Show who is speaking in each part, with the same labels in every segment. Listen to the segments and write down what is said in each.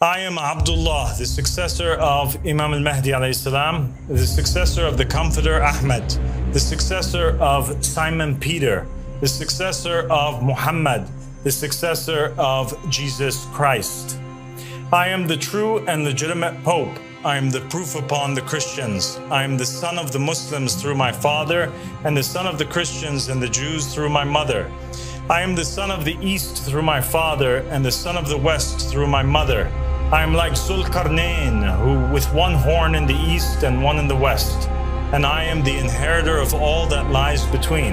Speaker 1: I am Abdullah, the successor of Imam al-Mahdi alayhi salam, the successor of the Comforter Ahmed, the successor of Simon Peter, the successor of Muhammad, the successor of Jesus Christ. I am the true and legitimate Pope. I am the proof upon the Christians. I am the son of the Muslims through my father, and the son of the Christians and the Jews through my mother. I am the son of the East through my father, and the son of the West through my mother. I am like Zulkarnain, who with one horn in the East and one in the West, and I am the inheritor of all that lies between.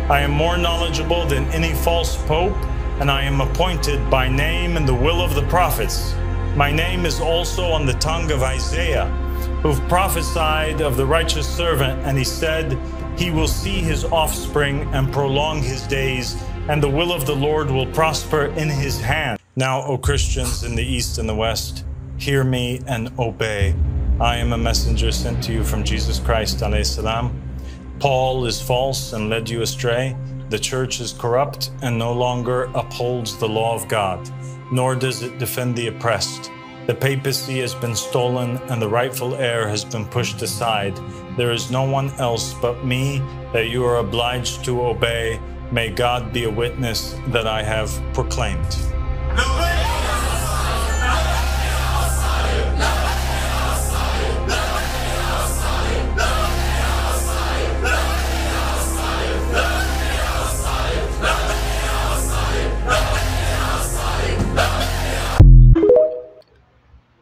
Speaker 1: I am more knowledgeable than any false pope, and I am appointed by name in the will of the prophets. My name is also on the tongue of Isaiah, who prophesied of the righteous servant, and he said, he will see his offspring and prolong his days, and the will of the Lord will prosper in his hand. Now, O Christians in the East and the West, hear me and obey. I am a messenger sent to you from Jesus Christ alayhi salam. Paul is false and led you astray. The church is corrupt and no longer upholds the law of God, nor does it defend the oppressed. The papacy has been stolen and the rightful heir has been pushed aside. There is no one else but me that you are obliged to obey. May God be a witness that I have proclaimed.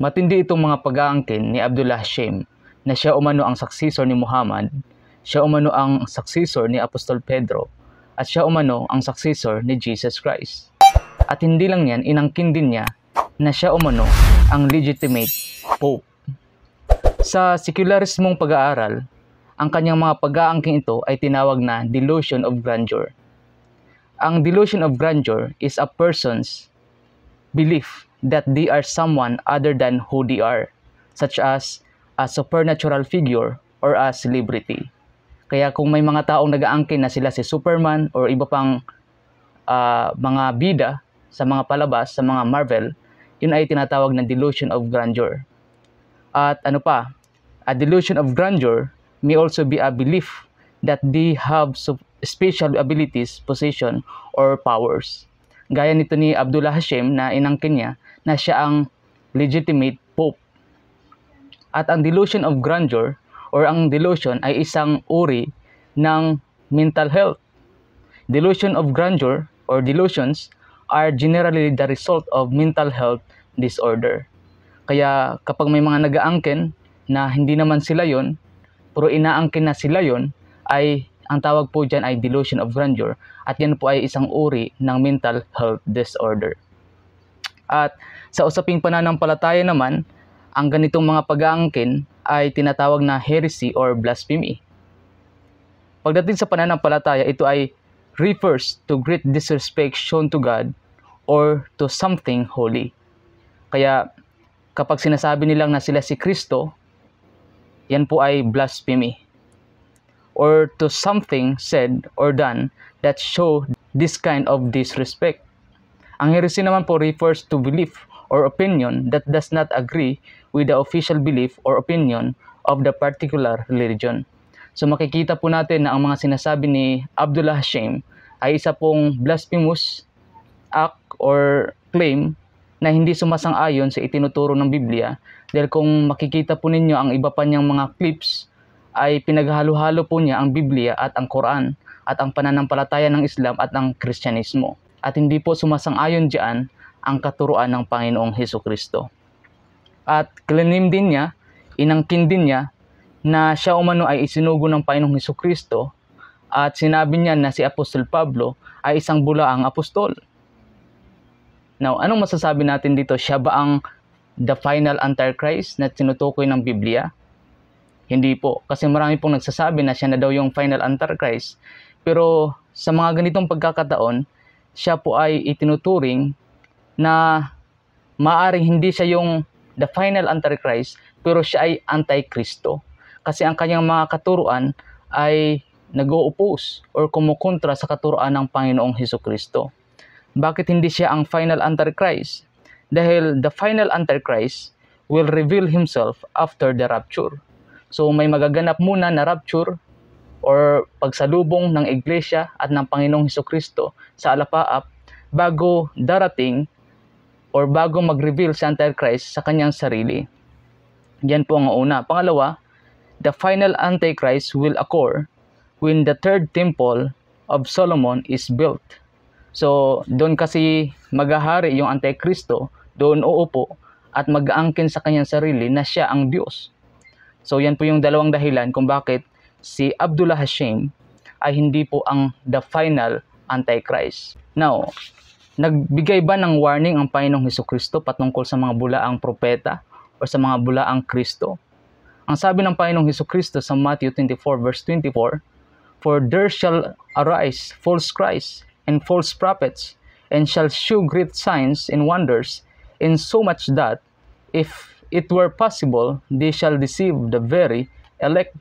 Speaker 2: Matindi itong mga pag-aangkin ni Abdullah Hashim na siya umano ang successor ni Muhammad, siya umano ang successor ni Apostol Pedro, at siya umano ang successor ni Jesus Christ. At hindi lang yan, inangkin din niya na siya umano ang legitimate Pope. Sa sekularismong pag-aaral, ang kanyang mga pag-aangkin ito ay tinawag na delusion of grandeur. Ang delusion of grandeur is a person's belief that they are someone other than who they are, such as a supernatural figure or a celebrity. Kaya kung may mga taong nag-aangkin na sila si Superman or iba pang mga bida sa mga palabas, sa mga Marvel, yun ay tinatawag na delusion of grandeur. At ano pa, a delusion of grandeur may also be a belief that they have special abilities, position, or powers. Gaya nito ni Abdullah Hashim na inangkin niya na siya ang legitimate Pope. At ang delusion of grandeur or ang delusion ay isang uri ng mental health. Delusion of grandeur or delusions are generally the result of mental health disorder. Kaya kapag may mga nag-aangkin na hindi naman sila yon, pero inaangkin na sila yon, ay ang tawag po dyan ay delusion of grandeur, at yan po ay isang uri ng mental health disorder. At sa usaping pananampalataya naman, ang ganitong mga pag-aangkin ay tinatawag na heresy or blasphemy. Pagdating sa pananampalataya, ito ay refers to great disrespect shown to God or to something holy. Kaya kapag sinasabi nilang na sila si Kristo, yan po ay blasphemy. Or to something said or done that show this kind of disrespect. Ang heresy naman po refers to belief or opinion that does not agree with the official belief or opinion of the particular religion. So makikita po natin na ang mga sinasabi ni Abdullah Hashim ay isa pong blasphemous act or claim na hindi sumasang-ayon sa itinuturo ng Biblia, dahil kung makikita po ninyo ang iba pa niyang mga clips ay pinaghalo-halo po niya ang Biblia at ang Quran at ang pananampalataya ng Islam at ang Kristyanismo. At hindi po sumasang-ayon diyan ang katuruan ng Panginoong Hesukristo. At claim din niya, inangkin din niya na siya umano ay isinugo ng Panginoong Hesukristo, at sinabi niya na si Apostol Pablo ay isang bulaang apostol. Now, anong masasabi natin dito? Siya ba ang the final Antichrist na tinutukoy ng Biblia? Hindi po, kasi marami pong nagsasabi na siya na daw yung final Antichrist. Pero sa mga ganitong pagkakataon, siya po ay itinuturing na maaring hindi siya yung the final Antichrist, pero siya ay Antikristo. Kasi ang kanyang mga katuruan ay nag-o-oppose or kumukontra sa katuruan ng Panginoong Hesukristo. Bakit hindi siya ang final Antichrist? Dahil the final Antichrist will reveal himself after the rapture. So may magaganap muna na rapture or pagsalubong ng iglesia at ng Panginoong Hesukristo sa alapaap bago darating or bago mag-reveal si Antichrist sa kanyang sarili. Yan po ang una. Pangalawa, the final Antichrist will occur when the third temple of Solomon is built. So, doon kasi maghahari yung Antikristo, doon uupo at mag-aangkin sa kanyang sarili na siya ang Diyos. So, yan po yung dalawang dahilan kung bakit si Abdullah Hashim ay hindi po ang the final Antichrist. Now, nagbigay ba ng warning ang Panginoong Hesukristo patungkol sa mga bulaang propeta o sa mga bulaang Kristo? Ang sabi ng Panginoong Hesukristo sa Matthew 24 verse 24, "For there shall arise false Christs and false prophets, and shall shew great signs and wonders, insomuch that, if it were possible, they shall deceive the very elect."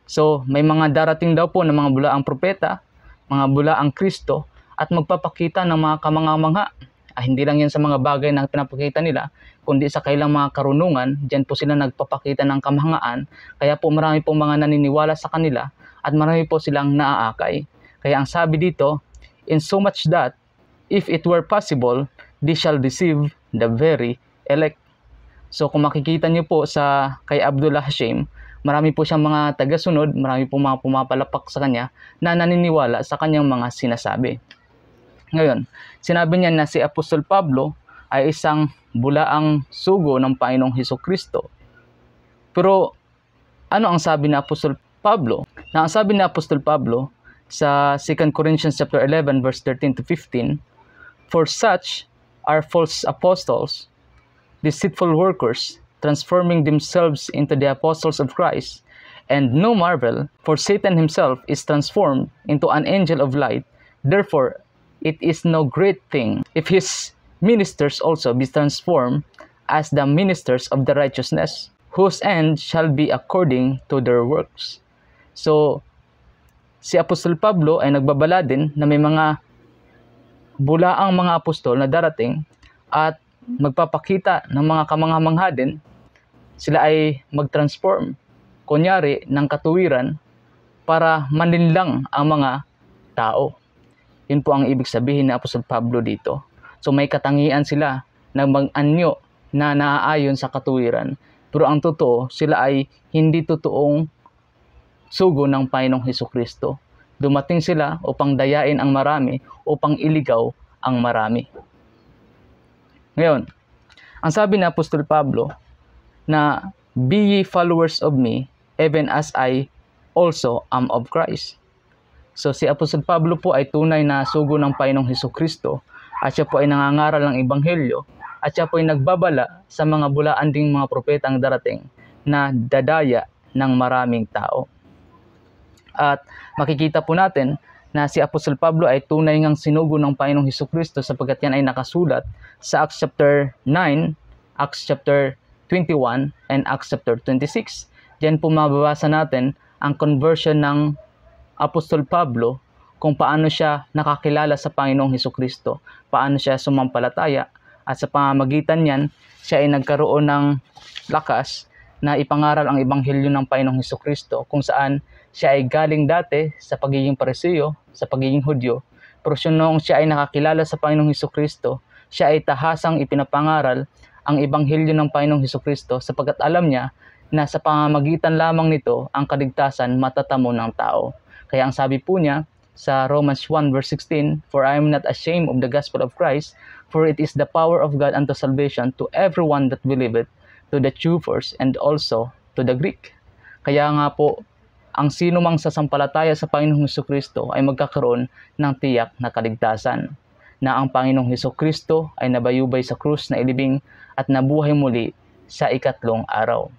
Speaker 2: So, may mga darating daw po ng mga bulaang propeta, mga bulaang Kristo, at magpapakita ng mga kamangha-mangha. Hindi lang yan sa mga bagay na pinapakita nila, kundi sa kailang mga karunungan. Diyan po sila nagpapakita ng kamanghaan. Kaya po marami po mga naniniwala sa kanila at marami po silang naaakay. Kaya ang sabi dito, insomuch that, if it were possible, they shall deceive the very elect. So kung makikita niyo po sa kay Abdullah Hashim, marami po siyang mga tagasunod, marami po mga pumapalapak sa kanya na naniniwala sa kanyang mga sinasabi. Ngayon, sinabi niya na si Apostol Pablo ay isang bulaang sugo ng Panginoong Hesukristo. Pero ano ang sabi ni Apostol Pablo? Na ang sabi ni Apostol Pablo sa 2 Corinthians chapter 11 verse 13 to 15, "For such are false apostles, deceitful workers, transforming themselves into the apostles of Christ. And no marvel, for Satan himself is transformed into an angel of light. Therefore, it is no great thing if his ministers also be transformed as the ministers of the righteousness, whose end shall be according to their works." So, si Apostol Pablo ay nagbabala din na may mga bulaang mga apostol na darating at magpapakita ng mga kamangha-mangha din. Sila ay mag-transform, kunyari, ng katuwiran para maninlang ang mga tao. Yun po ang ibig sabihin ni Apostol Pablo dito. So may katangian sila na mag-anyo na naaayon sa katuwiran. Pero ang totoo, sila ay hindi totoong sugo ng Panginoong Hesukristo. Dumating sila upang dayain ang marami, upang iligaw ang marami. Ngayon, ang sabi ni Apostol Pablo na, "Be ye followers of me, even as I also am of Christ." So si Apostol Pablo po ay tunay na sugo ng Panginoong Hesukristo at siya po ay nangangaral ng Ebanghelyo at siya po ay nagbabala sa mga bulaan ding mga propetang darating na dadaya ng maraming tao. At makikita po natin na si Apostol Pablo ay tunay ngang sinugo ng Panginoong Hesukristo sapagkat yan ay nakasulat sa Acts chapter 9, Acts chapter 21, and Acts chapter 26. Diyan po mababasa natin ang conversion ng Apostol Pablo kung paano siya nakakilala sa Panginoong Hesukristo, paano siya sumampalataya, at sa pamamagitan niyan, siya ay nagkaroon ng lakas na ipangaral ang Ebanghelyo ng Panginoong Hesukristo kung saan siya ay galing dati sa pagiging Pariseo, sa pagiging Hudyo, pero noong siya ay nakakilala sa Panginoong Hesukristo, siya ay tahasang ipinapangaral ang Ebanghelyo ng Panginoong Hesukristo sapagkat alam niya na sa pamamagitan lamang nito ang kaligtasan matatamo ng tao. Kaya ang sabi po niya sa Romans 1 verse 16, "For I am not ashamed of the gospel of Christ, for it is the power of God unto salvation to everyone that believeth, to the Jew first and also to the Greek." Kaya nga po, ang sino mang sasampalataya sa Panginoong Hesukristo ay magkakaroon ng tiyak na kaligtasan, na ang Panginoong Hesukristo ay nabayubay sa krus na ilibing at nabuhay muli sa ikatlong araw.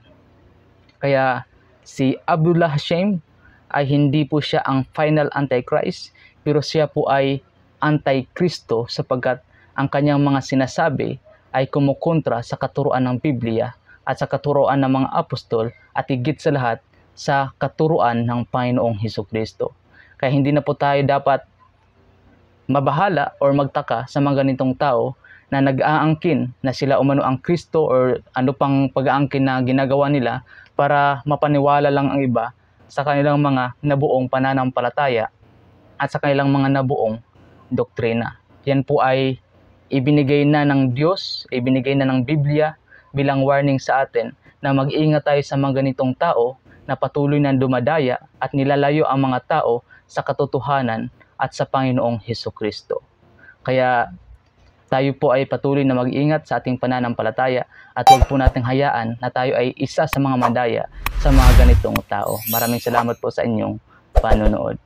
Speaker 2: Kaya si Abdullah Hashim ay hindi po siya ang final Antichrist, pero siya po ay Antikristo sapagkat ang kanyang mga sinasabi ay kumukontra sa katuruan ng Biblia at sa katuruan ng mga apostol at higit sa lahat sa katuruan ng Panginoong Hesukristo. Kaya hindi na po tayo dapat mabahala or magtaka sa mga ganitong tao na nag-aangkin na sila umano ang Kristo or ano pang pag-aangkin na ginagawa nila para mapaniwala lang ang iba sa kanilang mga nabuong pananampalataya at sa kanilang mga nabuong doktrina. Yan po ay ibinigay na ng Diyos, ibinigay na ng Biblia bilang warning sa atin na mag-iingat tayo sa mga ganitong tao na patuloy na dumadaya at nilalayo ang mga tao sa katotohanan at sa Panginoong Hesukristo. Kaya tayo po ay patuloy na mag-ingat sa ating pananampalataya at huwag po nating hayaan na tayo ay isa sa mga madaya sa mga ganitong tao. Maraming salamat po sa inyong panonood.